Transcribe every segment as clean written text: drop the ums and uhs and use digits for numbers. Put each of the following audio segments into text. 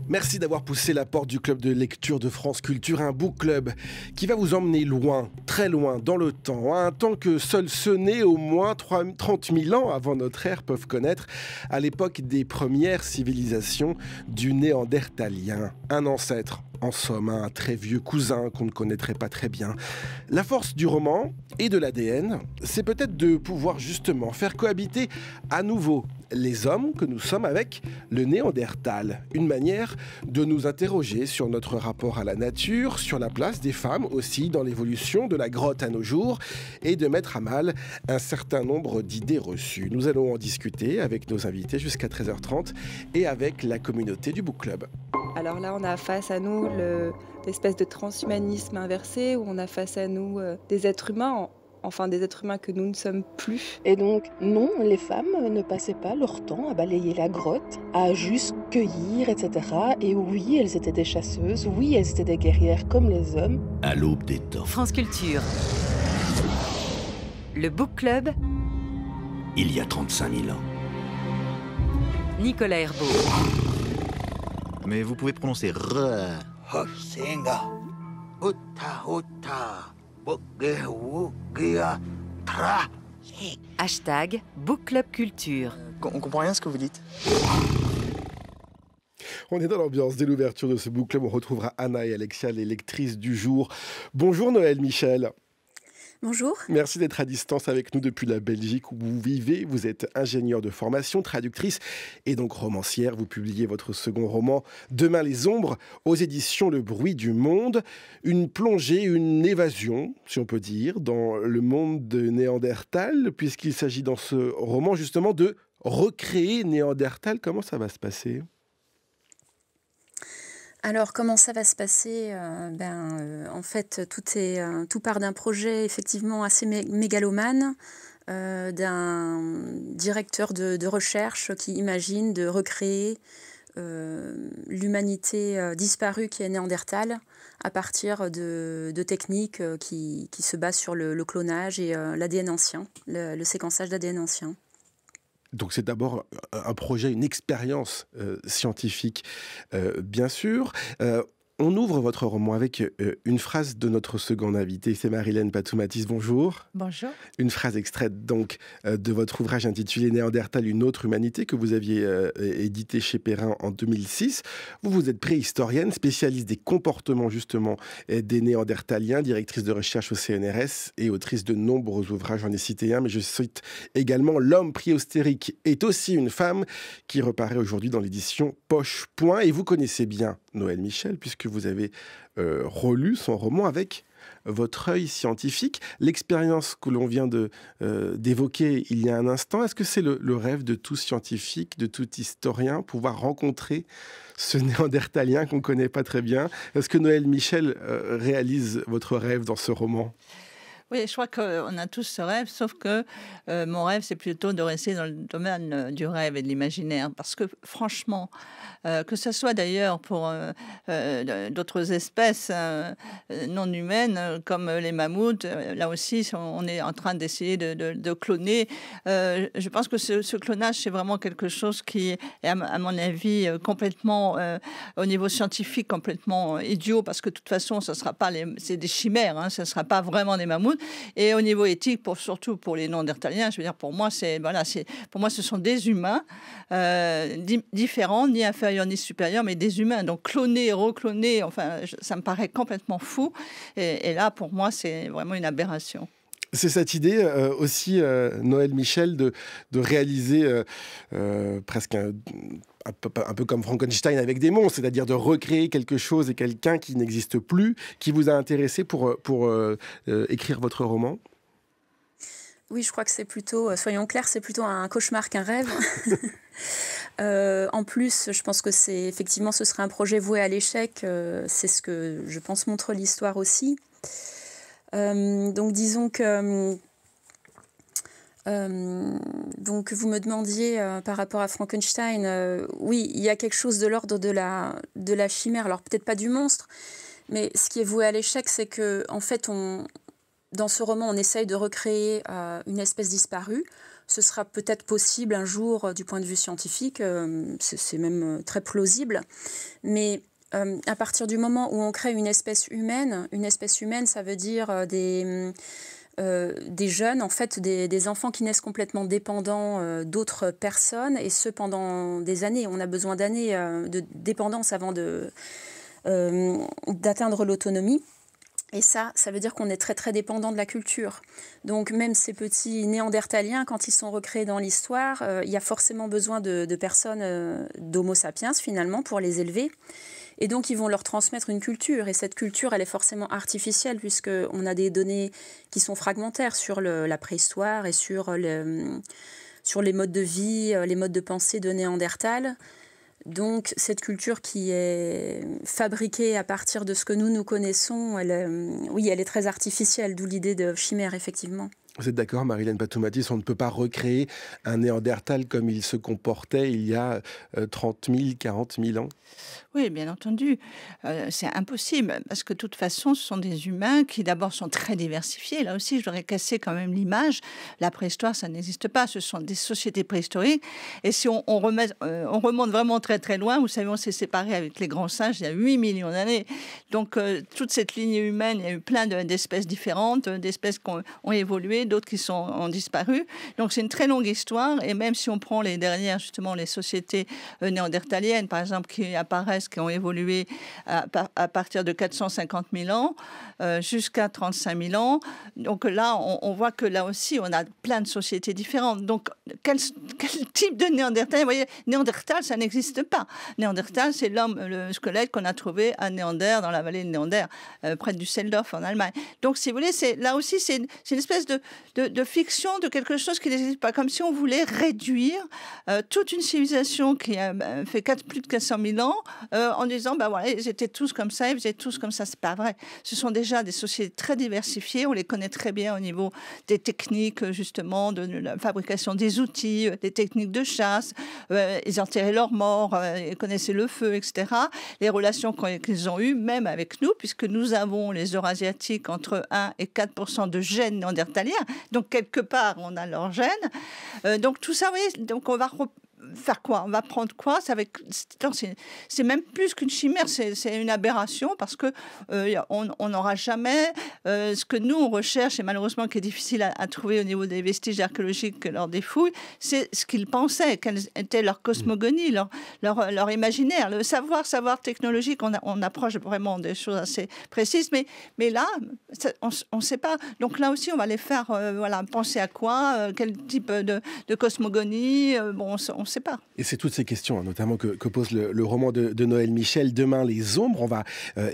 Merci d'avoir poussé la porte du club de lecture de France Culture, un book club qui va vous emmener loin, très loin dans le temps, à un temps que seuls ceux nés au moins 30 000 ans avant notre ère peuvent connaître, à l'époque des premières civilisations du néandertalien, un ancêtre. En somme, un très vieux cousin qu'on ne connaîtrait pas très bien. La force du roman et de l'ADN, c'est peut-être de pouvoir justement faire cohabiter à nouveau les hommes que nous sommes avec le Néandertal. Une manière de nous interroger sur notre rapport à la nature, sur la place des femmes aussi dans l'évolution de la grotte à nos jours et de mettre à mal un certain nombre d'idées reçues. Nous allons en discuter avec nos invités jusqu'à 13h30 et avec la communauté du Book Club. Alors là, on a face à nous l'espèce de transhumanisme inversé, où on a face à nous des êtres humains, enfin des êtres humains que nous ne sommes plus. Et donc, non, les femmes ne passaient pas leur temps à balayer la grotte, à juste cueillir, etc. Et oui, elles étaient des chasseuses, oui, elles étaient des guerrières comme les hommes. À l'aube des temps. France Culture. Le Book Club. Il y a 35 000 ans. Nicolas Herbeau. Mais vous pouvez prononcer R. Hashtag Book Club Culture. On comprend rien à ce que vous dites. On est dans l'ambiance. Dès l'ouverture de ce book club, on retrouvera Anna et Alexia, les lectrices du jour. Bonjour Noël Michel. Bonjour. Merci d'être à distance avec nous depuis la Belgique où vous vivez. Vous êtes ingénieure de formation, traductrice et donc romancière. Vous publiez votre second roman « Demain les ombres » aux éditions Le Bruit du Monde. Une plongée, une évasion, si on peut dire, dans le monde de Néandertal, puisqu'il s'agit dans ce roman justement de recréer Néandertal. Comment ça va se passer ? Alors, comment ça va se passer ? En fait, tout part d'un projet effectivement assez mégalomane, d'un directeur de recherche qui imagine de recréer l'humanité disparue qui est Néandertal à partir de techniques qui se basent sur le clonage et l'ADN ancien, le séquençage d'ADN ancien. Donc c'est d'abord un projet, une expérience scientifique, bien sûr. On ouvre votre roman avec une phrase de notre second invité, c'est Marilène Patou-Mathis. Bonjour. Bonjour. Une phrase extraite donc de votre ouvrage intitulé Néandertal, une autre humanité, que vous aviez édité chez Perrin en 2006. Vous êtes préhistorienne, spécialiste des comportements justement des Néandertaliens, directrice de recherche au CNRS et autrice de nombreux ouvrages. J'en ai cité un, mais je cite également L'homme préhistorique est aussi une femme, qui reparaît aujourd'hui dans l'édition Poche Point. Et vous connaissez bien Noël Michel, puisque vous avez relu son roman avec votre œil scientifique. L'expérience que l'on vient d'évoquer il y a un instant, est-ce que c'est le rêve de tout scientifique, de tout historien, pouvoir rencontrer ce néandertalien qu'on ne connaît pas très bien ? Est-ce que Noël Michel réalise votre rêve dans ce roman ? Oui, je crois qu'on a tous ce rêve, sauf que mon rêve, c'est plutôt de rester dans le domaine du rêve et de l'imaginaire. Parce que franchement, que ce soit d'ailleurs pour d'autres espèces non humaines, comme les mammouths, là aussi, on est en train d'essayer de cloner. Je pense que ce clonage, c'est vraiment quelque chose qui est, à mon avis, complètement, au niveau scientifique, complètement idiot, parce que de toute façon, c'est des chimères, hein, ce ne sera pas vraiment des mammouths. Et au niveau éthique, surtout pour les Néandertaliens, je veux dire, pour moi, ce sont des humains différents, ni inférieurs ni supérieurs, mais des humains. Donc cloner, recloner, enfin, ça me paraît complètement fou. Et là, pour moi, c'est vraiment une aberration. C'est cette idée aussi, Noël Michel, de réaliser presque un peu comme Frankenstein avec des monstres, c'est-à-dire de recréer quelque chose et quelqu'un qui n'existe plus, qui vous a intéressé pour écrire votre roman ? Oui, je crois que c'est plutôt, soyons clairs, c'est plutôt un cauchemar qu'un rêve. En plus, je pense que ce serait un projet voué à l'échec. C'est ce que je pense montre l'histoire aussi. Donc disons que Donc vous me demandiez par rapport à Frankenstein, oui, il y a quelque chose de l'ordre de la chimère, alors peut-être pas du monstre, mais ce qui est voué à l'échec, c'est que en fait, dans ce roman, on essaye de recréer une espèce disparue. Ce sera peut-être possible un jour du point de vue scientifique, c'est même très plausible, mais à partir du moment où on crée une espèce humaine, ça veut dire des jeunes, en fait, des enfants qui naissent complètement dépendants d'autres personnes, et ce pendant des années. On a besoin d'années de dépendance avant d'atteindre l'autonomie. Et ça veut dire qu'on est très très dépendant de la culture. Donc même ces petits néandertaliens, quand ils sont recréés dans l'histoire, il y a forcément besoin de personnes, d'homo sapiens finalement, pour les élever. Et donc, ils vont leur transmettre une culture. Et cette culture, elle est forcément artificielle, puisqu'on a des données qui sont fragmentaires sur la préhistoire et sur les modes de vie, les modes de pensée de Néandertal. Donc, cette culture qui est fabriquée à partir de ce que nous connaissons, elle est très artificielle, d'où l'idée de chimère, effectivement. Vous êtes d'accord, Marilène Patoumatis, on ne peut pas recréer un Néandertal comme il se comportait il y a 30 000, 40 000 ans? Oui, bien entendu. C'est impossible, parce que de toute façon, ce sont des humains qui d'abord sont très diversifiés. Là aussi, je voudrais casser quand même l'image. La préhistoire, ça n'existe pas. Ce sont des sociétés préhistoriques. Et si on remonte vraiment très très loin, vous savez, on s'est séparés avec les grands singes il y a 8 millions d'années. Donc, toute cette lignée humaine, il y a eu plein d'espèces différentes, d'espèces qui ont évolué, d'autres qui ont disparu. Donc, c'est une très longue histoire. Et même si on prend les dernières, justement, les sociétés néandertaliennes, par exemple, qui apparaissent, qui ont évolué à partir de 450 000 ans jusqu'à 35 000 ans. Donc là, on voit que là aussi, on a plein de sociétés différentes. Donc, quel type de Néandertal? Vous voyez, Néandertal, ça n'existe pas. Néandertal, c'est le squelette qu'on a trouvé à Néander, dans la vallée de Néander, près du Düsseldorf, en Allemagne. Donc, si vous voulez, là aussi, c'est une espèce de fiction, de quelque chose qui n'existe pas. Comme si on voulait réduire toute une civilisation qui a fait plus de 400 000 ans en disant, voilà, ils étaient tous comme ça, ils faisaient tous comme ça. C'est pas vrai. Ce sont déjà des sociétés très diversifiées. On les connaît très bien au niveau des techniques, justement, de la fabrication des outils, des techniques de chasse. Ils enterraient leurs morts, ils connaissaient le feu, etc. Les relations qu'ils ont eues, même avec nous, puisque nous avons, les Eurasiatiques, entre 1 et 4% de gènes néandertaliens. Donc, quelque part, on a leurs gènes. Donc, tout ça, vous voyez, donc on va faire quoi? On va prendre quoi? C'est même plus qu'une chimère, c'est une aberration, parce que on n'aura jamais ce que nous on recherche, et malheureusement qui est difficile à trouver au niveau des vestiges archéologiques lors des fouilles, c'est ce qu'ils pensaient, quelle était leur cosmogonie, leur imaginaire, le savoir technologique. On approche vraiment des choses assez précises, mais là, on ne sait pas. Donc là aussi, on va les faire penser à quoi, quel type de cosmogonie, on ne sait pas. Et c'est toutes ces questions, notamment que pose le roman de Noël Michel, Demain les ombres. On va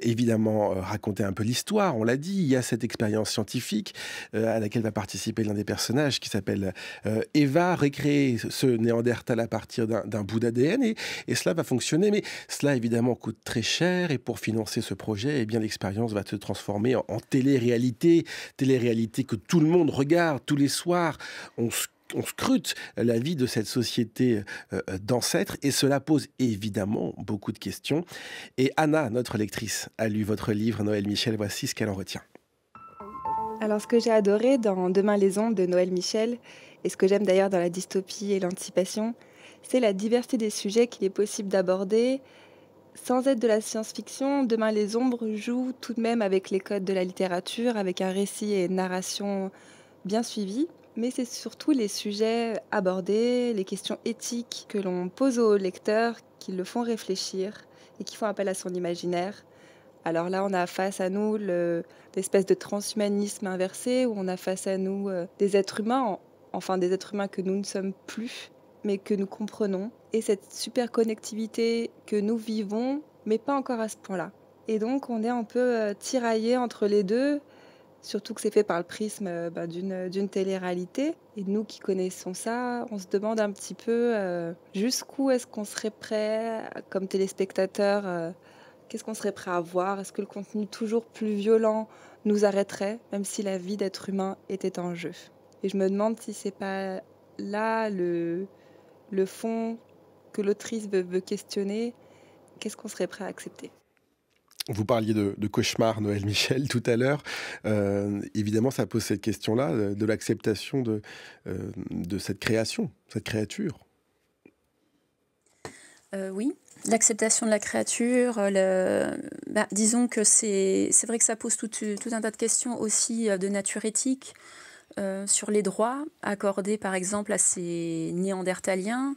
évidemment raconter un peu l'histoire. On l'a dit, il y a cette expérience scientifique à laquelle va participer l'un des personnages qui s'appelle Eva, recréer ce Néandertal à partir d'un bout d'ADN, et cela va fonctionner. Mais cela, évidemment, coûte très cher, et pour financer ce projet, l'expérience va se transformer en télé-réalité que tout le monde regarde tous les soirs. On scrute la vie de cette société d'ancêtres, et cela pose évidemment beaucoup de questions. Et Anna, notre lectrice, a lu votre livre, Noël Michel. Voici ce qu'elle en retient. Alors, ce que j'ai adoré dans Demain les ombres de Noël Michel, et ce que j'aime d'ailleurs dans la dystopie et l'anticipation, c'est la diversité des sujets qu'il est possible d'aborder. Sans être de la science-fiction, Demain les ombres joue tout de même avec les codes de la littérature, avec un récit et une narration bien suivis. Mais c'est surtout les sujets abordés, les questions éthiques que l'on pose au lecteur qui le font réfléchir et qui font appel à son imaginaire. Alors là, on a face à nous l'espèce de transhumanisme inversé, où on a face à nous des êtres humains, enfin des êtres humains que nous ne sommes plus, mais que nous comprenons. Et cette super connectivité que nous vivons, mais pas encore à ce point-là. Et donc, on est un peu tiraillés entre les deux. Surtout que c'est fait par le prisme d'une télé-réalité. Et nous qui connaissons ça, on se demande un petit peu jusqu'où est-ce qu'on serait prêt, comme téléspectateur, qu'est-ce qu'on serait prêt à voir? Est-ce que le contenu toujours plus violent nous arrêterait, même si la vie d'être humain était en jeu? Et je me demande si c'est pas là le fond que l'autrice veut questionner. Qu'est-ce qu'on serait prêt à accepter? Vous parliez de cauchemar, Noël Michel, tout à l'heure. Évidemment, ça pose cette question-là, de l'acceptation de cette création, cette créature. Oui, l'acceptation de la créature, disons que c'est vrai que ça pose tout un tas de questions aussi de nature éthique, sur les droits accordés par exemple à ces néandertaliens.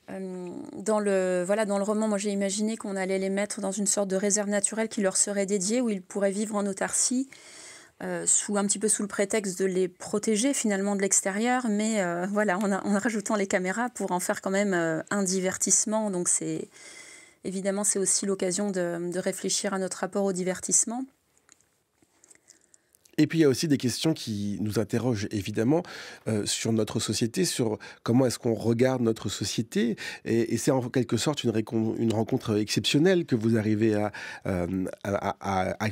Dans le roman, moi j'ai imaginé qu'on allait les mettre dans une sorte de réserve naturelle qui leur serait dédiée, où ils pourraient vivre en autarcie, un petit peu sous le prétexte de les protéger finalement de l'extérieur, mais en rajoutant les caméras pour en faire quand même un divertissement. Donc évidemment c'est aussi l'occasion de réfléchir à notre rapport au divertissement. Et puis il y a aussi des questions qui nous interrogent évidemment sur notre société, sur comment est-ce qu'on regarde notre société. Et c'est en quelque sorte une rencontre exceptionnelle que vous arrivez à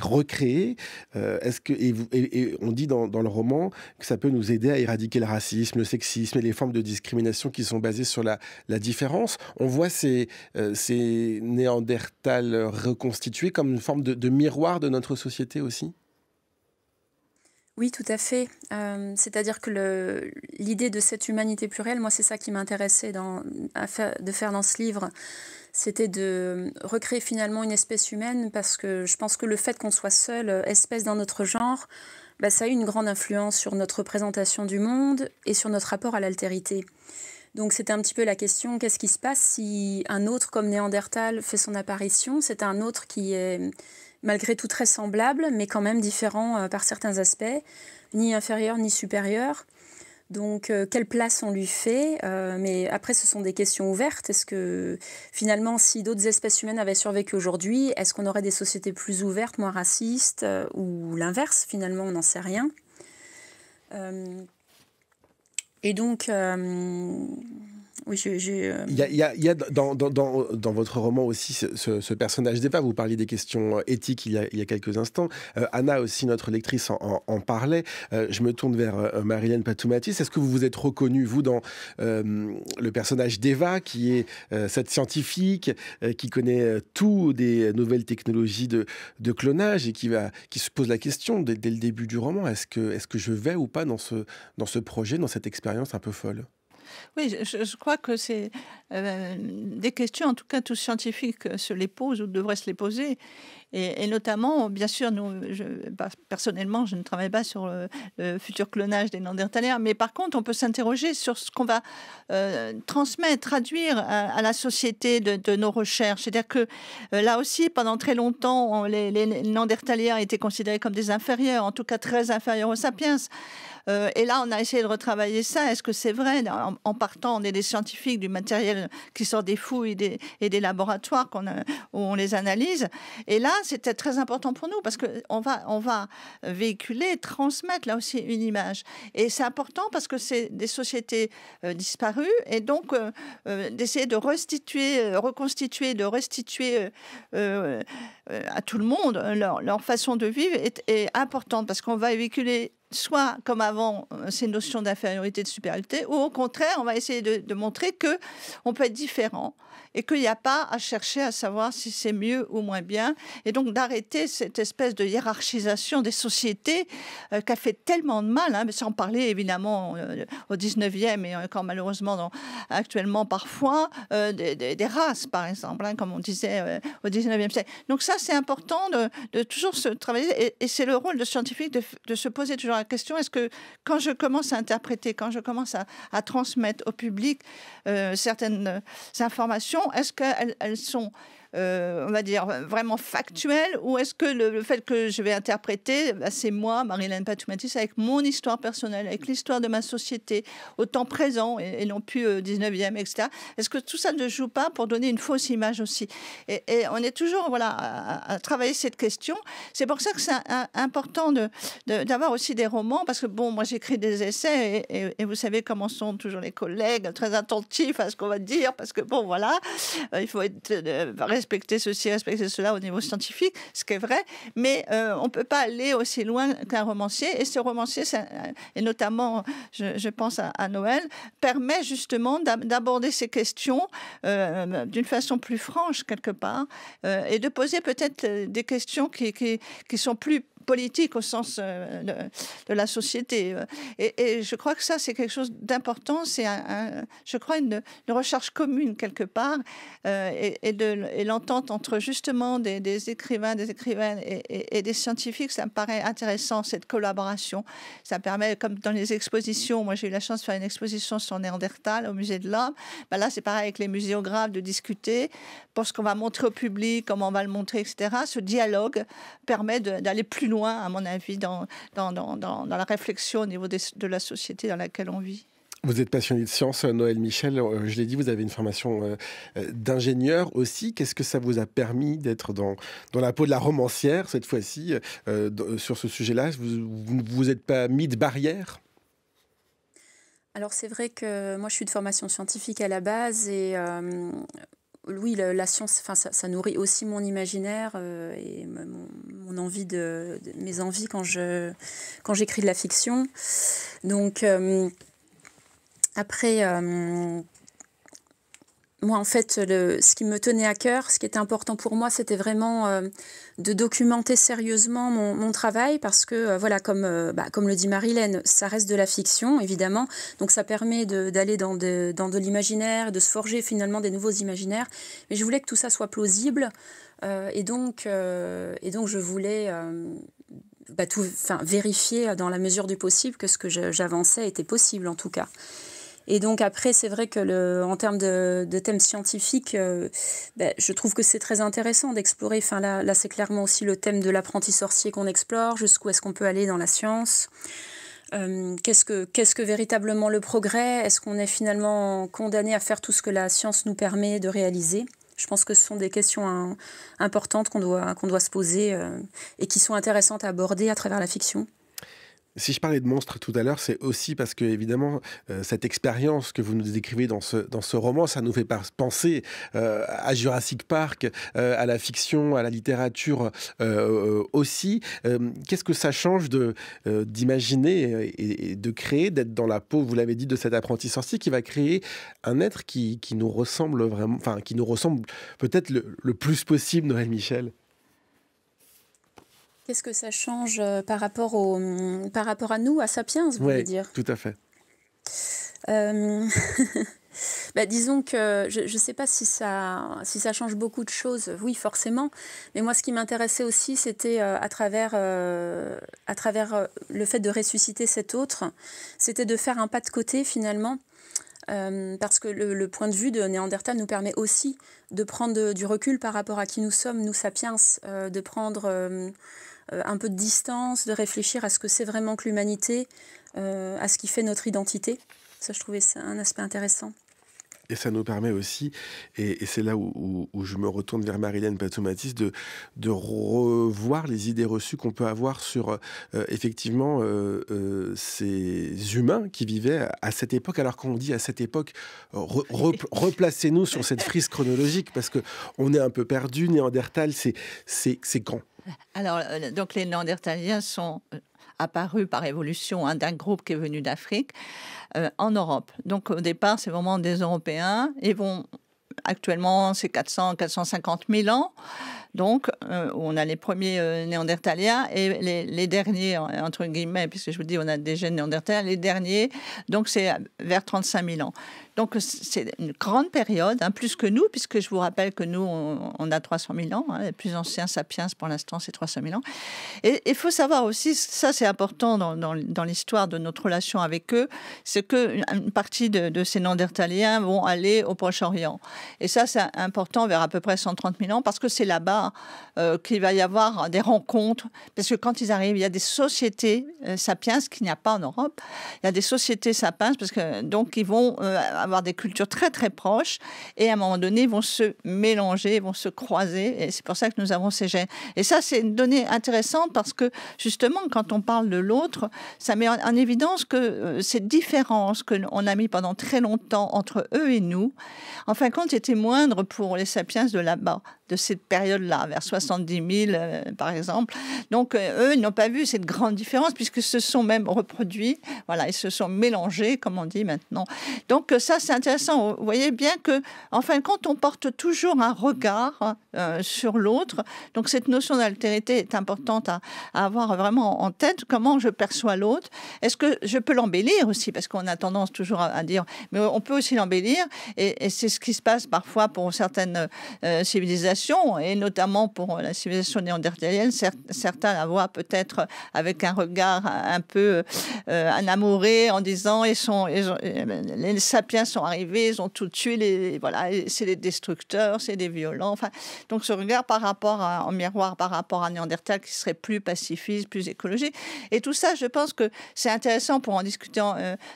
recréer. Et on dit dans le roman que ça peut nous aider à éradiquer le racisme, le sexisme et les formes de discrimination qui sont basées sur la différence. On voit ces Néandertals reconstitués comme une forme de miroir de notre société aussi. Oui, tout à fait. C'est-à-dire que l'idée de cette humanité plurielle, moi, c'est ça qui m'intéressait de faire dans ce livre. C'était de recréer finalement une espèce humaine, parce que je pense que le fait qu'on soit seule espèce dans notre genre, ça a eu une grande influence sur notre représentation du monde et sur notre rapport à l'altérité. Donc c'était un petit peu la question, qu'est-ce qui se passe si un autre comme Néandertal fait son apparition? C'est un autre qui est malgré tout très semblable, mais quand même différent par certains aspects, ni inférieur ni supérieur. Donc quelle place on lui fait? Mais après ce sont des questions ouvertes. Est-ce que finalement si d'autres espèces humaines avaient survécu aujourd'hui, est-ce qu'on aurait des sociétés plus ouvertes, moins racistes, ou l'inverse? Finalement on n'en sait rien. Et donc, oui, Il y a dans votre roman aussi ce personnage d'Eva. Vous parliez des questions éthiques il y a quelques instants. Anna aussi, notre lectrice, en parlait. Je me tourne vers Marilène Patoumatis. Est-ce que vous vous êtes reconnue, vous, dans le personnage d'Eva, qui est cette scientifique qui connaît tout des nouvelles technologies de clonage et qui se pose la question dès le début du roman, est-ce que je vais ou pas dans ce projet, dans cette expérience un peu folle? Oui, je crois que c'est des questions, en tout cas tous scientifiques se les posent ou devraient se les poser. Et notamment, bien sûr, personnellement, je ne travaille pas sur le futur clonage des Néandertaliens, mais par contre, on peut s'interroger sur ce qu'on va transmettre, traduire à la société de nos recherches. C'est-à-dire que là aussi, pendant très longtemps, les Néandertaliens étaient considérés comme des inférieurs, en tout cas très inférieurs aux sapiens. Et là, on a essayé de retravailler ça. Est-ce que c'est vrai? En partant, on est des scientifiques, du matériel qui sort des fouilles et des laboratoires où on les analyse. Et là, c'était très important pour nous parce qu'on va véhiculer, transmettre là aussi une image. Et c'est important parce que c'est des sociétés disparues et donc d'essayer de reconstituer, de restituer à tout le monde leur façon de vivre est importante parce qu'on va véhiculer soit comme avant ces notions d'infériorité, de supériorité, ou au contraire, on va essayer de montrer qu'on peut être différent et qu'il n'y a pas à chercher à savoir si c'est mieux ou moins bien, et donc d'arrêter cette espèce de hiérarchisation des sociétés qui a fait tellement de mal, mais sans parler évidemment au 19e et encore malheureusement actuellement parfois des races par exemple, comme on disait au 19e siècle. Donc ça c'est important de toujours se travailler, et c'est le rôle de scientifique de se poser toujours la question, est-ce que quand je commence à interpréter, quand je commence à transmettre au public certaines informations, est-ce qu'elles sont, on va dire, vraiment factuelles, ou est-ce que le fait que je vais interpréter, c'est moi, Marilène Patoumatis, avec mon histoire personnelle, avec l'histoire de ma société, au temps présent, et non plus 19e, etc. Est-ce que tout ça ne joue pas pour donner une fausse image aussi? Et on est toujours à travailler cette question. C'est pour ça que c'est important d'avoir aussi des romans, parce que bon, moi j'écris des essais, et vous savez comment sont toujours les collègues, très attentifs à ce qu'on va dire, parce que bon, voilà, il faut être respecter ceci, respecter cela au niveau scientifique, ce qui est vrai, mais on ne peut pas aller aussi loin qu'un romancier. Et ce romancier, et notamment, je pense à Noël, permet justement d'aborder ces questions d'une façon plus franche, quelque part, et de poser peut-être des questions qui sont plus politique au sens de la société. Et je crois que ça, c'est quelque chose d'important. C'est, je crois, une recherche commune, quelque part, et l'entente entre, justement, des écrivains, des écrivaines et des scientifiques. Ça me paraît intéressant, cette collaboration. Ça permet, comme dans les expositions, moi, j'ai eu la chance de faire une exposition sur Néandertal au musée de l'Homme. Ben là, c'est pareil avec les muséographes, de discuter pour ce qu'on va montrer au public, comment on va le montrer, etc. Ce dialogue permet d'aller plus loin, à mon avis, dans la réflexion au niveau de la société dans laquelle on vit. Vous êtes passionné de sciences, Noël Michel. Je l'ai dit, vous avez une formation d'ingénieur aussi. Qu'est-ce que ça vous a permis d'être dans la peau de la romancière, cette fois-ci, sur ce sujet-là? Vous vous êtes pas mis de barrière? Alors c'est vrai que moi je suis de formation scientifique à la base et oui, la science, ça nourrit aussi mon imaginaire et mon envie mes envies quand j'écris de la fiction. Donc après, moi en fait, ce qui me tenait à cœur, ce qui était important pour moi, c'était vraiment de documenter sérieusement mon travail parce que voilà, comme le dit Marilène, ça reste de la fiction évidemment, donc ça permet d'aller dans de l'imaginaire, de se forger finalement des nouveaux imaginaires, mais je voulais que tout ça soit plausible et donc je voulais vérifier dans la mesure du possible que ce que j'avançais était possible en tout cas. Et donc après, c'est vrai que en termes de thèmes scientifiques, je trouve que c'est très intéressant d'explorer. Enfin, là, c'est clairement aussi le thème de l'apprenti sorcier qu'on explore. Jusqu'où est-ce qu'on peut aller dans la science? Qu'est-ce que véritablement le progrès? Est-ce qu'on est finalement condamné à faire tout ce que la science nous permet de réaliser? Je pense que ce sont des questions importantes qu'on doit se poser et qui sont intéressantes à aborder à travers la fiction. Si je parlais de monstres tout à l'heure, c'est aussi parce que, évidemment, cette expérience que vous nous décrivez dans ce roman, ça nous fait penser à Jurassic Park, à la fiction, à la littérature aussi. Qu'est-ce que ça change d'imaginer et de créer, d'être dans la peau, vous l'avez dit, de cet apprenti sorcier qui va créer un être qui nous ressemble vraiment, enfin, qui nous ressemble peut-être le plus possible, Noël Michel? Qu'est-ce que ça change par rapport à nous, à Sapiens, vous voulez dire? Tout à fait. Disons que je ne sais pas si ça change beaucoup de choses. Oui, forcément. Mais moi, ce qui m'intéressait aussi, c'était à travers le fait de ressusciter cet autre, c'était de faire un pas de côté finalement. Parce que le point de vue de Néandertal nous permet aussi de prendre du recul par rapport à qui nous sommes, nous sapiens, de prendre un peu de distance, de réfléchir à ce que c'est vraiment que l'humanité, à ce qui fait notre identité. Ça, je trouvais ça un aspect intéressant. Et ça nous permet aussi, et c'est là où je me retourne vers Marilène Patoumatis, de revoir les idées reçues qu'on peut avoir sur, effectivement, ces humains qui vivaient à cette époque. Alors quand on dit à cette époque, replacez-nous sur cette frise chronologique, parce qu'on est un peu perdu. Néandertal, c'est quand? Alors, donc les Néandertaliens sont apparus par évolution d'un groupe qui est venu d'Afrique en Europe. Donc au départ, c'est vraiment des Européens. Actuellement, c'est 450 000 ans. Donc, on a les premiers néandertaliens et les derniers, entre guillemets, puisque je vous dis, on a des jeunes néandertaliens, les derniers, donc c'est vers 35 000 ans. Donc, c'est une grande période, plus que nous, puisque je vous rappelle que nous, on a 300 000 ans. Les plus anciens sapiens, pour l'instant, c'est 300 000 ans. Et il faut savoir aussi, ça c'est important dans l'histoire de notre relation avec eux, c'est qu'une partie de ces néandertaliens vont aller au Proche-Orient. Et ça, c'est important vers à peu près 130 000 ans, parce que c'est là-bas qu'il va y avoir des rencontres. Parce que quand ils arrivent, il y a des sociétés sapiens qu'il n'y a pas en Europe. Il y a des sociétés sapiens, parce que donc ils vont avoir des cultures très très proches et à un moment donné vont se mélanger, vont se croiser et c'est pour ça que nous avons ces gènes. Et ça c'est une donnée intéressante parce que justement quand on parle de l'autre, ça met en évidence que ces différences qu'on a mis pendant très longtemps entre eux et nous, en fin de compte étaient moindres pour les sapiens de là-bas, de cette période-là, vers 70 000 par exemple. Donc eux ils n'ont pas vu cette grande différence puisque se sont même reproduits, voilà, ils se sont mélangés comme on dit maintenant. Donc ça c'est intéressant. Vous voyez bien que en fin de compte on porte toujours un regard sur l'autre. Donc cette notion d'altérité est importante à avoir vraiment en tête. Comment je perçois l'autre? Est-ce que je peux l'embellir aussi? Parce qu'on a tendance toujours à dire, mais on peut aussi l'embellir. Et c'est ce qui se passe parfois pour certaines civilisations, et notamment pour la civilisation néandertalienne. Certains la voient peut-être avec un regard un peu enamouré, en disant les sapiens sont arrivés, ils ont tout tué, voilà, c'est des destructeurs, c'est des violents. Enfin, donc ce regard en miroir par rapport à Néandertal qui serait plus pacifiste, plus écologique. Et tout ça, je pense que c'est intéressant pour en discuter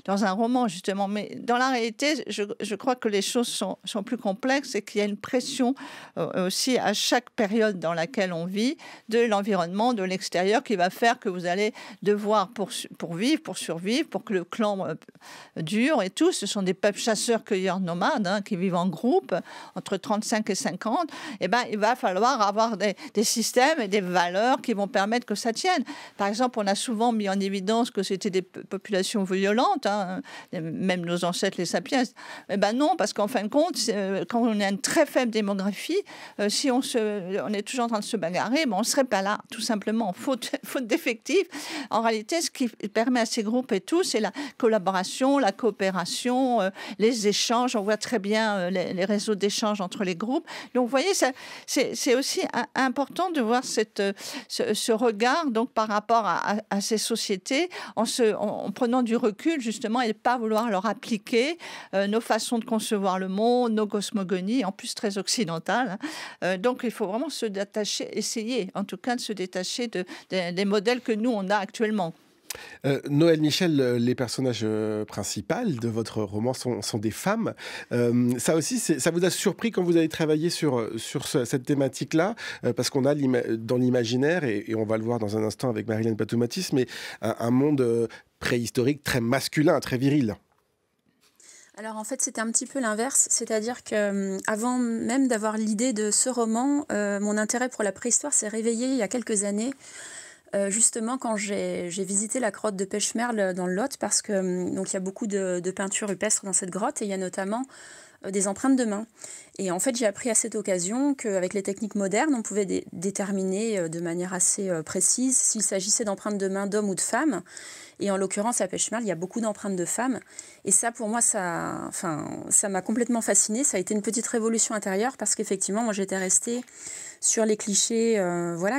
dans un roman, justement. Mais dans la réalité, je crois que les choses sont plus complexes et qu'il y a une pression aussi à chaque période dans laquelle on vit, de l'environnement, de l'extérieur, qui va faire que vous allez devoir, pour vivre, pour survivre, pour que le clan dure et tout, ce sont des peuples chasseurs-cueilleurs nomades qui vivent en groupe, entre 35 et 50, et ben, il va falloir avoir des systèmes et des valeurs qui vont permettre que ça tienne. Par exemple, on a souvent mis en évidence que c'était des populations violentes, même nos ancêtres, les sapiens. Eh ben non, parce qu'en fin de compte, quand on a une très faible démographie, si on est toujours en train de se bagarrer, on ne serait pas là, tout simplement, faute d'effectifs. En réalité, ce qui permet à ces groupes et tout, c'est la collaboration, la coopération, les échanges. On voit très bien les réseaux d'échange entre les groupes. Donc, vous voyez, c'est aussi important de voir ce regard donc, par rapport à ces sociétés en prenant du recul, justement, et ne pas vouloir leur appliquer nos façons de concevoir le monde, nos cosmogonies, en plus très occidentales. Donc, il faut vraiment essayer, en tout cas, de se détacher des modèles que nous, on a actuellement. Noël Michel, les personnages principaux de votre roman sont des femmes. Ça aussi, ça vous a surpris quand vous avez travaillé sur cette thématique-là, parce qu'on a dans l'imaginaire, et on va le voir dans un instant avec Marilène Patomatis, mais un monde préhistorique très masculin, très viril. Alors en fait c'était un petit peu l'inverse, c'est-à-dire que avant même d'avoir l'idée de ce roman, mon intérêt pour la préhistoire s'est réveillé il y a quelques années. Justement quand j'ai visité la grotte de Pechmerle dans le Lot, parce que donc il y a beaucoup de peintures rupestres dans cette grotte et il y a notamment des empreintes de mains. Et en fait, j'ai appris à cette occasion qu'avec les techniques modernes, on pouvait déterminer de manière assez précise s'il s'agissait d'empreintes de mains d'hommes ou de femmes. Et en l'occurrence, à Pechmerle, il y a beaucoup d'empreintes de femmes. Et ça, pour moi, ça m'a complètement fascinée. Ça a été une petite révolution intérieure parce qu'effectivement, moi, j'étais restée sur les clichés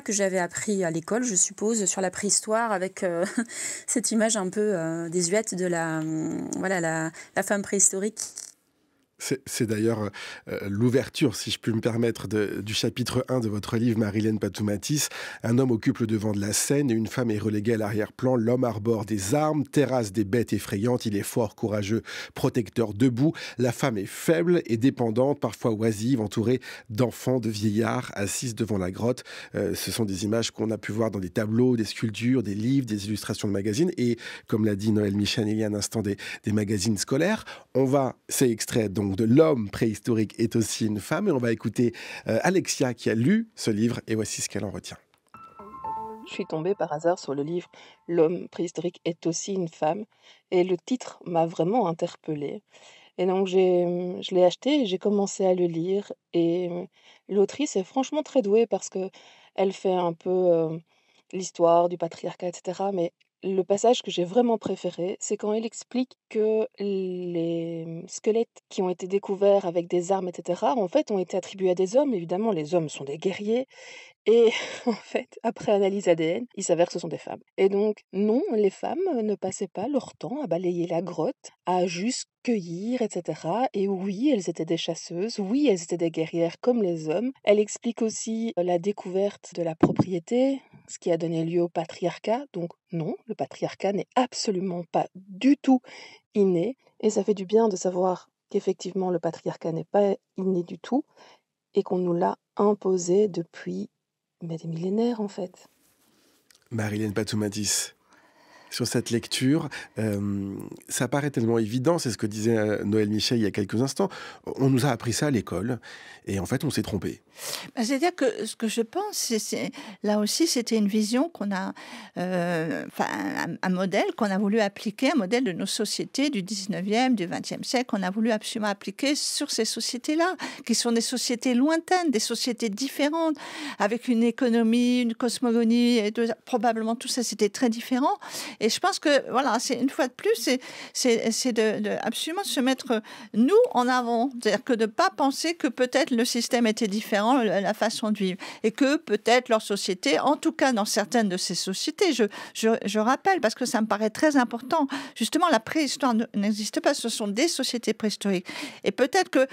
que j'avais appris à l'école, je suppose, sur la préhistoire, avec cette image un peu désuète de la femme préhistorique. C'est d'ailleurs l'ouverture, si je puis me permettre, du chapitre 1 de votre livre, Marilène Patomatis. Un homme occupe le devant de la scène et une femme est reléguée à l'arrière-plan. L'homme arbore des armes, terrasse des bêtes effrayantes. Il est fort, courageux, protecteur, debout. La femme est faible et dépendante, parfois oisive, entourée d'enfants, de vieillards, assises devant la grotte. Ce sont des images qu'on a pu voir dans des tableaux, des sculptures, des livres, des illustrations de magazines et, comme l'a dit Noël Michel il y a un instant, des magazines scolaires. C'est extrait donc de L'homme préhistorique est aussi une femme, et on va écouter Alexia qui a lu ce livre, et voici ce qu'elle en retient. Je suis tombée par hasard sur le livre L'homme préhistorique est aussi une femme, et le titre m'a vraiment interpellée. Et donc je l'ai acheté et j'ai commencé à le lire, et l'autrice est franchement très douée parce que elle fait un peu l'histoire du patriarcat, etc. Mais le passage que j'ai vraiment préféré, c'est quand elle explique que les squelettes qui ont été découverts avec des armes, etc., en fait, ont été attribués à des hommes. Évidemment, les hommes sont des guerriers. Et en fait, après analyse ADN, il s'avère que ce sont des femmes. Et donc, non, les femmes ne passaient pas leur temps à balayer la grotte, à juste cueillir, etc. Et oui, elles étaient des chasseuses, oui, elles étaient des guerrières comme les hommes. Elle explique aussi la découverte de la propriété, ce qui a donné lieu au patriarcat. Donc non, le patriarcat n'est absolument pas du tout inné. Et ça fait du bien de savoir qu'effectivement le patriarcat n'est pas inné du tout et qu'on nous l'a imposé depuis mais des millénaires en fait. Marilène Patoumadis, sur cette lecture, ça paraît tellement évident, c'est ce que disait Noël Michel il y a quelques instants. On nous a appris ça à l'école, et en fait, on s'est trompé. C'est-à-dire que ce que je pense, là aussi, c'était une vision qu'on a, un modèle qu'on a voulu appliquer, un modèle de nos sociétés du 19e, du 20e siècle, qu'on a voulu absolument appliquer sur ces sociétés-là, qui sont des sociétés lointaines, des sociétés différentes, avec une économie, une cosmogonie, et probablement tout ça, c'était très différent. Et je pense que, voilà, c'est une fois de plus, c'est de absolument se mettre, nous, en avant. C'est-à-dire que de ne pas penser que peut-être le système était différent, la façon de vivre. Et que peut-être leur société, en tout cas dans certaines de ces sociétés, je rappelle, parce que ça me paraît très important, justement, la préhistoire n'existe pas, ce sont des sociétés préhistoriques. Et peut-être que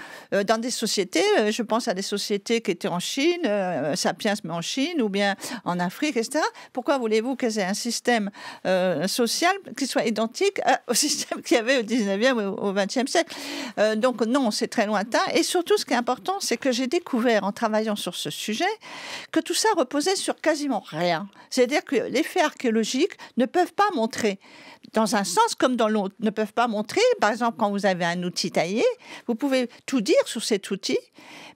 dans des sociétés, je pense à des sociétés qui étaient en Chine, Sapiens, mais en Chine, ou bien en Afrique, etc. Pourquoi voulez-vous qu'ils aient un système social qui soit identique au système qu'il y avait au 19e ou au 20e siècle. Donc non, c'est très lointain. Et surtout, ce qui est important, c'est que j'ai découvert en travaillant sur ce sujet que tout ça reposait sur quasiment rien. C'est-à-dire que les faits archéologiques ne peuvent pas montrer, dans un sens comme dans l'autre, ne peuvent pas montrer, par exemple, quand vous avez un outil taillé, vous pouvez tout dire sur cet outil,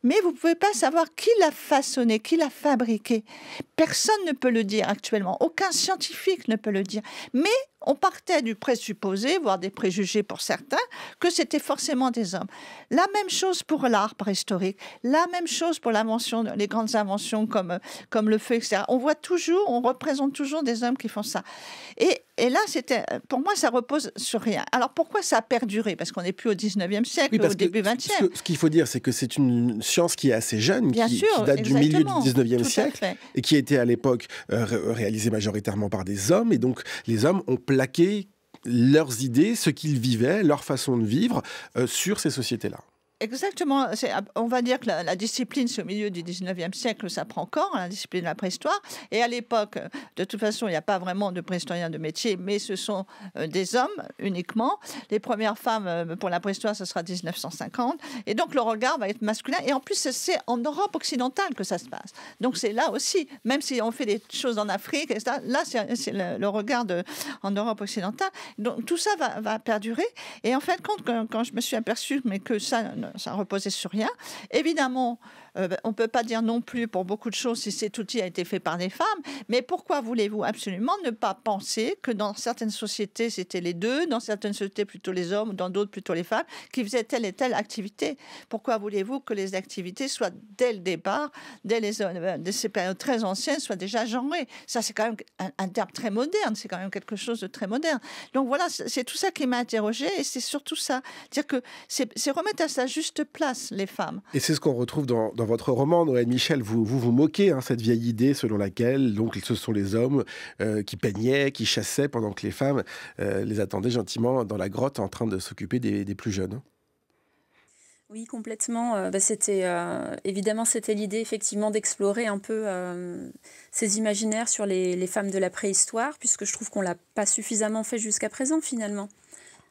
mais vous ne pouvez pas savoir qui l'a façonné, qui l'a fabriqué. Personne ne peut le dire actuellement, aucun scientifique ne peut le dire. Mais on partait du présupposé, voire des préjugés pour certains, que c'était forcément des hommes. La même chose pour l'art préhistorique, la même chose pour les grandes inventions comme le feu, etc. On représente toujours des hommes qui font ça. Et là, pour moi, ça repose sur rien. Alors pourquoi ça a perduré? Parce qu'on n'est plus au 19e siècle, au début 20e. Ce qu'il faut dire, c'est que c'est une science qui est assez jeune, qui date du exactement, milieu du 19e tout siècle, et qui était à l'époque réalisée majoritairement par des hommes. Et donc, les hommes ont plaqué leurs idées, ce qu'ils vivaient, leur façon de vivre sur ces sociétés-là. Exactement. On va dire que la discipline, c'est au milieu du 19e siècle, ça prend corps, la discipline de la préhistoire. Et à l'époque, de toute façon, il n'y a pas vraiment de préhistoriens de métier, mais ce sont des hommes uniquement. Les premières femmes pour la préhistoire, ce sera 1950. Et donc, le regard va être masculin. Et en plus, c'est en Europe occidentale que ça se passe. Donc, c'est là aussi, même si on fait des choses en Afrique, etc., là, c'est le regard en Europe occidentale. Donc, tout ça va perdurer. Et en fait, quand je me suis aperçue que ça reposait sur rien. Évidemment, on ne peut pas dire non plus pour beaucoup de choses si cet outil a été fait par des femmes, mais pourquoi voulez-vous absolument ne pas penser que dans certaines sociétés, c'était les deux, dans certaines sociétés plutôt les hommes, dans d'autres plutôt les femmes, qui faisaient telle et telle activité? Pourquoi voulez-vous que les activités soient dès le départ, dès ces périodes très anciennes, soient déjà genrées? Ça, c'est quand même un terme très moderne, c'est quand même quelque chose de très moderne. Donc voilà, c'est tout ça qui m'a interrogée, et c'est surtout ça, dire que c'est remettre à sa juste place les femmes. Et c'est ce qu'on retrouve dans votre roman, Noël Michel. Vous moquez cette vieille idée selon laquelle donc, ce sont les hommes qui peignaient, qui chassaient, pendant que les femmes les attendaient gentiment dans la grotte en train de s'occuper des plus jeunes. Oui, complètement. Évidemment, c'était l'idée effectivement d'explorer un peu ces imaginaires sur les femmes de la préhistoire, puisque je trouve qu'on l'a pas suffisamment fait jusqu'à présent finalement.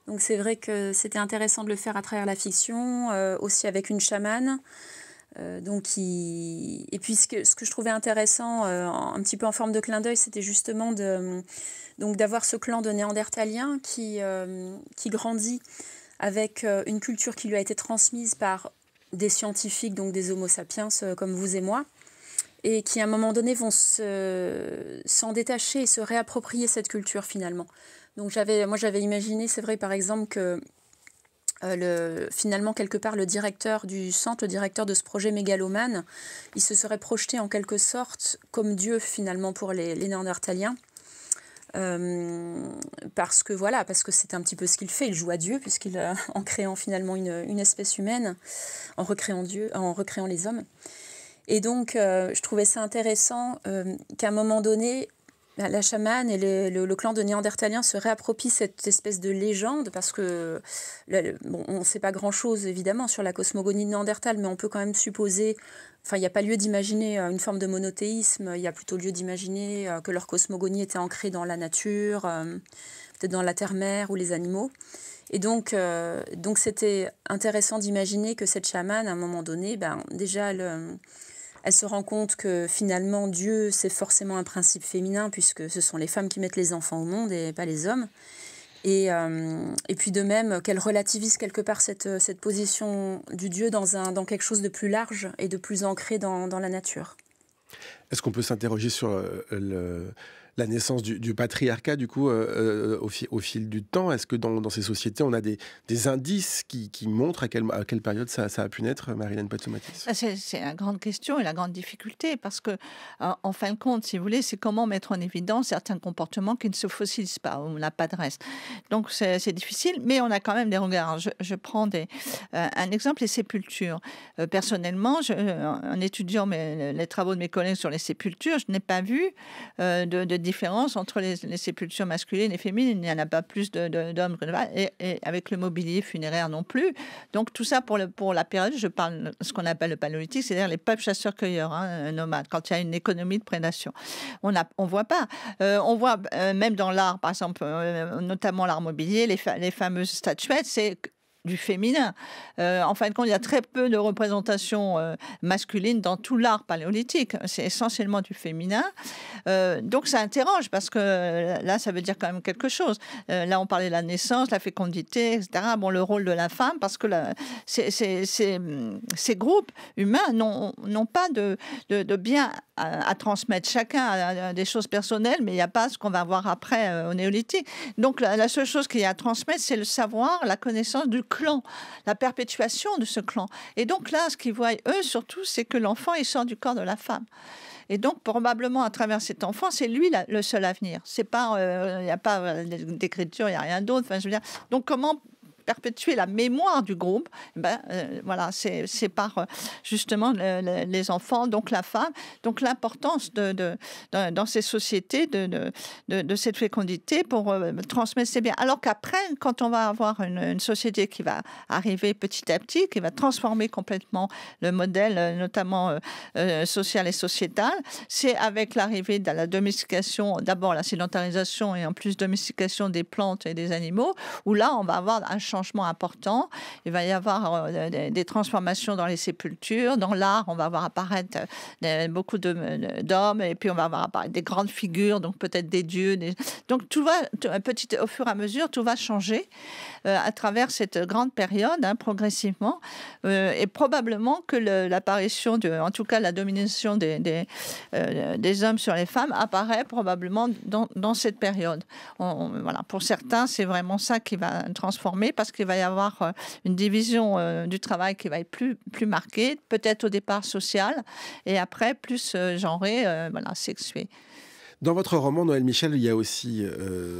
Donc c'est vrai que c'était intéressant de le faire à travers la fiction, aussi avec une chamane. Et puis ce que je trouvais intéressant, un petit peu en forme de clin d'œil, c'était justement d'avoir ce clan de Néandertaliens qui grandit avec une culture qui lui a été transmise par des scientifiques, donc des Homo sapiens comme vous et moi, et qui à un moment donné vont s'en détacher et se réapproprier cette culture finalement. Donc j'avais imaginé, c'est vrai par exemple que finalement quelque part le directeur du centre, le directeur de ce projet mégalomane, il se serait projeté en quelque sorte comme Dieu finalement pour les Néandertaliens. Parce que c'est un petit peu ce qu'il fait, il joue à Dieu en créant finalement une espèce humaine, en recréant Dieu, en recréant les hommes. Et donc je trouvais ça intéressant qu'à un moment donné, la chamane et le clan de Néandertaliens se réapproprient cette espèce de légende, parce que on ne sait pas grand-chose évidemment sur la cosmogonie de Néandertal, mais on peut quand même supposer, il n'y a pas lieu d'imaginer une forme de monothéisme, il y a plutôt lieu d'imaginer que leur cosmogonie était ancrée dans la nature. peut-être dans la terre-mère ou les animaux. Et donc c'était intéressant d'imaginer que cette chamane, à un moment donné, déjà, elle se rend compte que finalement, Dieu, c'est forcément un principe féminin, puisque ce sont les femmes qui mettent les enfants au monde et pas les hommes. Et puis de même, qu'elle relativise quelque part cette position du Dieu dans quelque chose de plus large et de plus ancré dans la nature. Est-ce qu'on peut s'interroger sur la naissance du patriarcat, du coup, au fil du temps? Est-ce que dans ces sociétés, on a des indices qui montrent à quelle période ça a pu naître, Marilène Patsomatis? C'est la grande question et la grande difficulté, parce que, en fin de compte, si vous voulez, c'est comment mettre en évidence certains comportements qui ne se fossilisent pas, où on n'a pas de reste. Donc, c'est difficile, mais on a quand même des regards. Je prends un exemple, les sépultures. Personnellement, en étudiant les travaux de mes collègues sur les sépultures, je n'ai pas vu de différence entre les sépultures masculines et féminines. Il n'y en a pas plus d'hommes que de femmes, et avec le mobilier funéraire non plus. Donc tout ça pour la période, je parle de ce qu'on appelle le paléolithique, c'est-à-dire les peuples chasseurs-cueilleurs, nomades, quand il y a une économie de prédation. On voit pas. On voit même dans l'art, par exemple, notamment l'art mobilier, les fameuses statuettes, c'est du féminin. En fin de compte, il y a très peu de représentation masculine dans tout l'art paléolithique. C'est essentiellement du féminin. Donc ça interroge, parce que là, ça veut dire quand même quelque chose. Là, on parlait de la naissance, la fécondité, etc. Bon, le rôle de la femme, parce que ces groupes humains n'ont pas de bien à transmettre. Chacun a des choses personnelles, mais il n'y a pas ce qu'on va voir après au néolithique. Donc la seule chose qu'il y a à transmettre, c'est le savoir, la connaissance du clan, la perpétuation de ce clan. Et donc là, ce qu'ils voient, eux, surtout, c'est que l'enfant, il sort du corps de la femme. Et donc, probablement, à travers cet enfant, c'est lui le seul avenir. C'est pas, il n'y a pas d'écriture, il n'y a rien d'autre. Enfin, je veux dire, donc, comment perpétuer la mémoire du groupe? Voilà, c'est par justement les enfants, donc la femme. Donc l'importance dans ces sociétés de cette fécondité pour transmettre ces biens. Alors qu'après, quand on va avoir une société qui va arriver petit à petit, qui va transformer complètement le modèle, notamment social et sociétal, c'est avec l'arrivée de la domestication, d'abord la sédentarisation et en plus domestication des plantes et des animaux, où là, on va avoir un changement important. Il va y avoir des transformations dans les sépultures. Dans l'art, on va voir apparaître beaucoup d'hommes, et puis on va voir apparaître des grandes figures, donc peut-être des dieux. Donc tout va, au fur et à mesure, tout va changer à travers cette grande période, progressivement. Et probablement que l'apparition, en tout cas la domination des hommes sur les femmes, apparaît probablement dans cette période. Voilà. Pour certains, c'est vraiment ça qui va transformer, parce qu'il va y avoir une division du travail qui va être plus marquée, peut-être au départ sociale, et après plus genrée, sexuée. Dans votre roman, Noël Michel, il y a aussi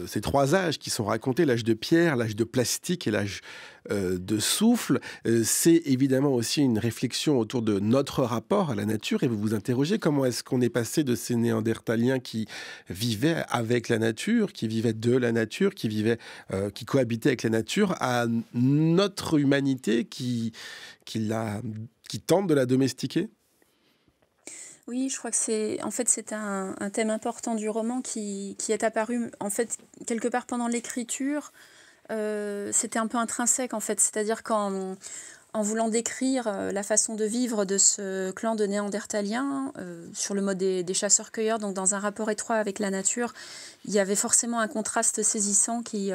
ces trois âges qui sont racontés, l'âge de pierre, l'âge de plastique et l'âge de souffle. C'est évidemment aussi une réflexion autour de notre rapport à la nature, et vous vous interrogez comment est-ce qu'on est passé de ces Néandertaliens qui vivaient avec la nature, qui vivaient de la nature, qui cohabitaient avec la nature, à notre humanité qui tente de la domestiquer. Oui, je crois que c'est un thème important du roman qui est apparu en fait quelque part pendant l'écriture. C'était un peu intrinsèque en fait, c'est-à-dire qu'en voulant décrire la façon de vivre de ce clan de Néandertaliens sur le mode des chasseurs-cueilleurs, donc dans un rapport étroit avec la nature, il y avait forcément un contraste saisissant qui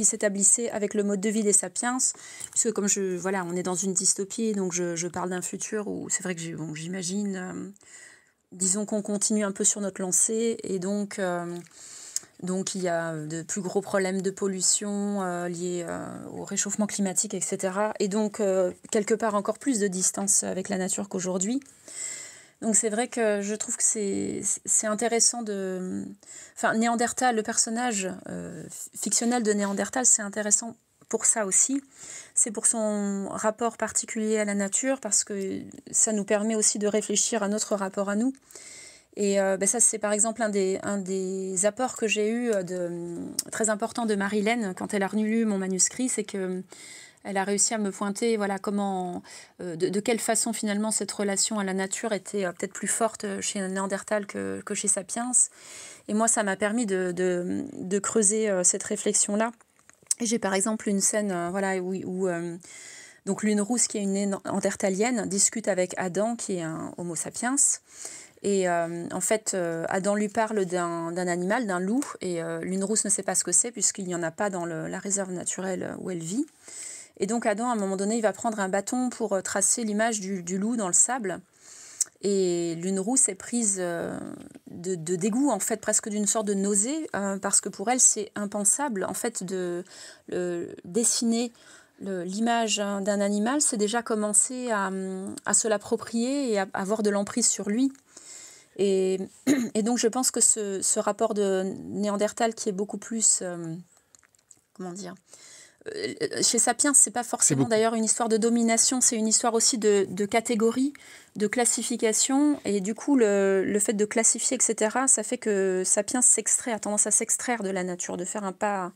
s'établissait avec le mode de vie des sapiens, puisque comme on est dans une dystopie, donc je parle d'un futur où c'est vrai que j'imagine, disons qu'on continue un peu sur notre lancée, et donc il y a de plus gros problèmes de pollution liés au réchauffement climatique, etc. Et donc, quelque part, encore plus de distance avec la nature qu'aujourd'hui. Donc c'est vrai que je trouve que c'est intéressant de... Enfin, Néandertal, le personnage fictionnel de Néandertal, c'est intéressant pour ça aussi. C'est pour son rapport particulier à la nature, parce que ça nous permet aussi de réfléchir à notre rapport à nous. Et ça, c'est par exemple un des apports que j'ai eu très important de Marilène quand elle a relu mon manuscrit, c'est que elle a réussi à me pointer voilà, comment, de quelle façon finalement cette relation à la nature était peut-être plus forte chez Néandertal que chez Sapiens. Et moi, ça m'a permis de creuser cette réflexion-là. Et j'ai par exemple une scène voilà, où donc Lune Rousse, qui est une néandertalienne, discute avec Adam, qui est un Homo sapiens. Et en fait, Adam lui parle d'un animal, d'un loup, et Lune Rousse ne sait pas ce que c'est, puisqu'il n'y en a pas dans la réserve naturelle où elle vit. Et donc Adam, à un moment donné, il va prendre un bâton pour tracer l'image du loup dans le sable. Et Lune Rousse est prise de dégoût, en fait, presque d'une sorte de nausée, parce que pour elle, c'est impensable, en fait, de dessiner l'image d'un animal, c'est déjà commencer à se l'approprier et à avoir de l'emprise sur lui. Et donc, je pense que ce rapport de Néandertal qui est beaucoup plus... comment dire chez Sapiens, c'est pas forcément d'ailleurs une histoire de domination, c'est une histoire aussi de catégorie, de classification. Et du coup, le fait de classifier, etc., ça fait que Sapiens a tendance à s'extraire de la nature, de faire un pas...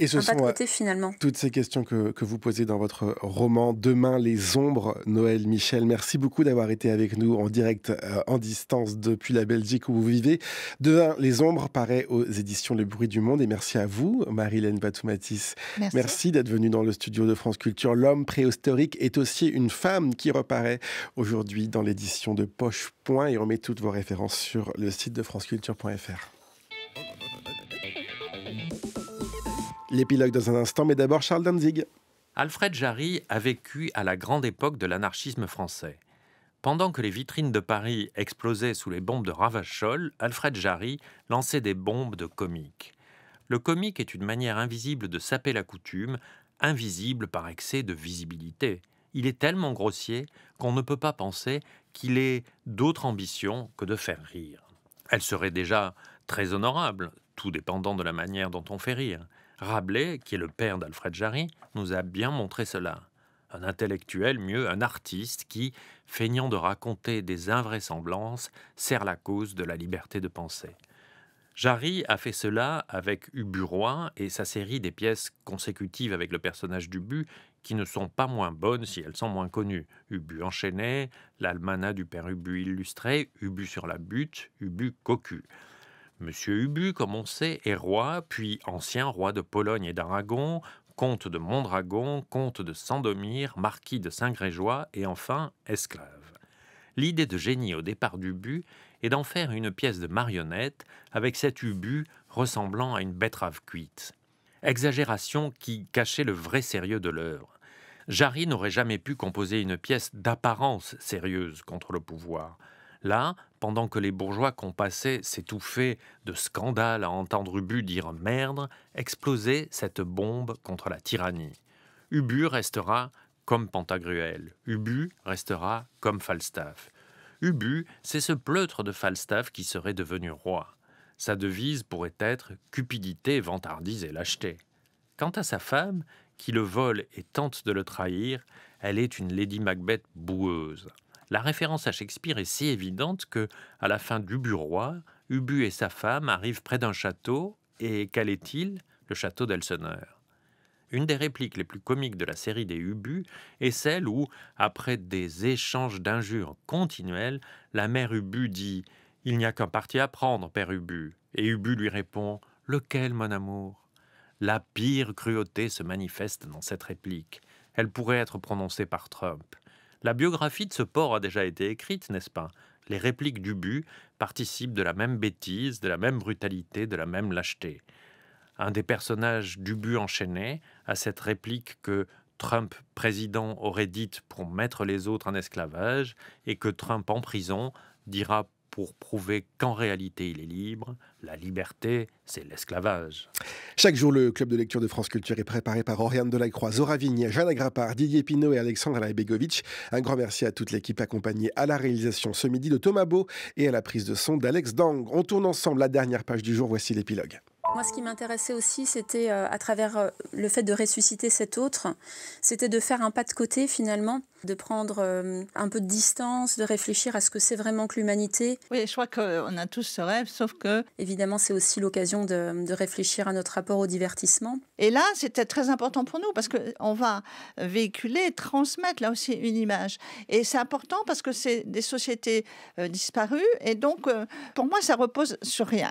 Et ce sont de côté, finalement. Toutes ces questions que vous posez dans votre roman Demain les ombres, Noël Michel. Merci beaucoup d'avoir été avec nous en direct, en distance depuis la Belgique où vous vivez. Demain les ombres paraît aux éditions Le Bruit du Monde. Et merci à vous, Marie-Hélène Batoumatis. Merci d'être venue dans le studio de France Culture. L'homme préhistorique est aussi une femme qui reparaît aujourd'hui dans l'édition de Poche Point. Et on met toutes vos références sur le site de franceculture.fr. L'épilogue dans un instant, mais d'abord Charles Danzig. Alfred Jarry a vécu à la grande époque de l'anarchisme français. Pendant que les vitrines de Paris explosaient sous les bombes de Ravachol, Alfred Jarry lançait des bombes de comique. Le comique est une manière invisible de saper la coutume, invisible par excès de visibilité. Il est tellement grossier qu'on ne peut pas penser qu'il ait d'autre ambition que de faire rire. Elle serait déjà très honorable, tout dépendant de la manière dont on fait rire. Rabelais, qui est le père d'Alfred Jarry, nous a bien montré cela. Un intellectuel, mieux, un artiste qui, feignant de raconter des invraisemblances, sert la cause de la liberté de penser. Jarry a fait cela avec Ubu Roi et sa série des pièces consécutives avec le personnage d'Ubu, qui ne sont pas moins bonnes si elles sont moins connues. Ubu enchaîné, l'almanach du père Ubu illustré, Ubu sur la butte, Ubu cocu. Monsieur Ubu, comme on sait, est roi, puis ancien roi de Pologne et d'Aragon, comte de Mondragon, comte de Sandomir, marquis de Saint-Grégoire et enfin esclave. L'idée de génie au départ d'Ubu est d'en faire une pièce de marionnette avec cet Ubu ressemblant à une betterave cuite. Exagération qui cachait le vrai sérieux de l'œuvre. Jarry n'aurait jamais pu composer une pièce d'apparence sérieuse contre le pouvoir. Là, pendant que les bourgeois compassaient s'étouffer de scandale à entendre Ubu dire « merde », explosait cette bombe contre la tyrannie. Ubu restera comme Pantagruel. Ubu restera comme Falstaff. Ubu, c'est ce pleutre de Falstaff qui serait devenu roi. Sa devise pourrait être « cupidité, vantardise et lâcheté ». Quant à sa femme, qui le vole et tente de le trahir, elle est une Lady Macbeth boueuse. La référence à Shakespeare est si évidente que, à la fin d'Ubu Roi, Ubu et sa femme arrivent près d'un château, et quel est-il ? Le château d'Elseneur. Une des répliques les plus comiques de la série des Ubu est celle où, après des échanges d'injures continuels, la mère Ubu dit « Il n'y a qu'un parti à prendre, père Ubu ». Et Ubu lui répond « Lequel, mon amour ?» La pire cruauté se manifeste dans cette réplique. Elle pourrait être prononcée par Trump. La biographie de ce porc a déjà été écrite, n'est-ce pas ? Les répliques d'Ubu participent de la même bêtise, de la même brutalité, de la même lâcheté. Un des personnages d'Ubu enchaîné a cette réplique que Trump, président, aurait dite pour mettre les autres en esclavage et que Trump, en prison, dira pour prouver qu'en réalité il est libre. La liberté, c'est l'esclavage. Chaque jour, le club de lecture de France Culture est préparé par Oriane Delacroix, Zora Vigne, Jeanne Agrapard, Didier Pinault et Alexandre Laibegovic. Un grand merci à toute l'équipe accompagnée à la réalisation ce midi de Thomas Beau et à la prise de son d'Alex Dang. On tourne ensemble la dernière page du jour, voici l'épilogue. Moi, ce qui m'intéressait aussi, c'était à travers le fait de ressusciter cet autre, c'était de faire un pas de côté finalement, de prendre un peu de distance, de réfléchir à ce que c'est vraiment que l'humanité. Oui, je crois qu'on a tous ce rêve, sauf que... Évidemment, c'est aussi l'occasion de réfléchir à notre rapport au divertissement. Et là, c'était très important pour nous parce qu'on va véhiculer, transmettre là aussi une image. Et c'est important parce que c'est des sociétés disparues. Et donc, pour moi, ça repose sur rien.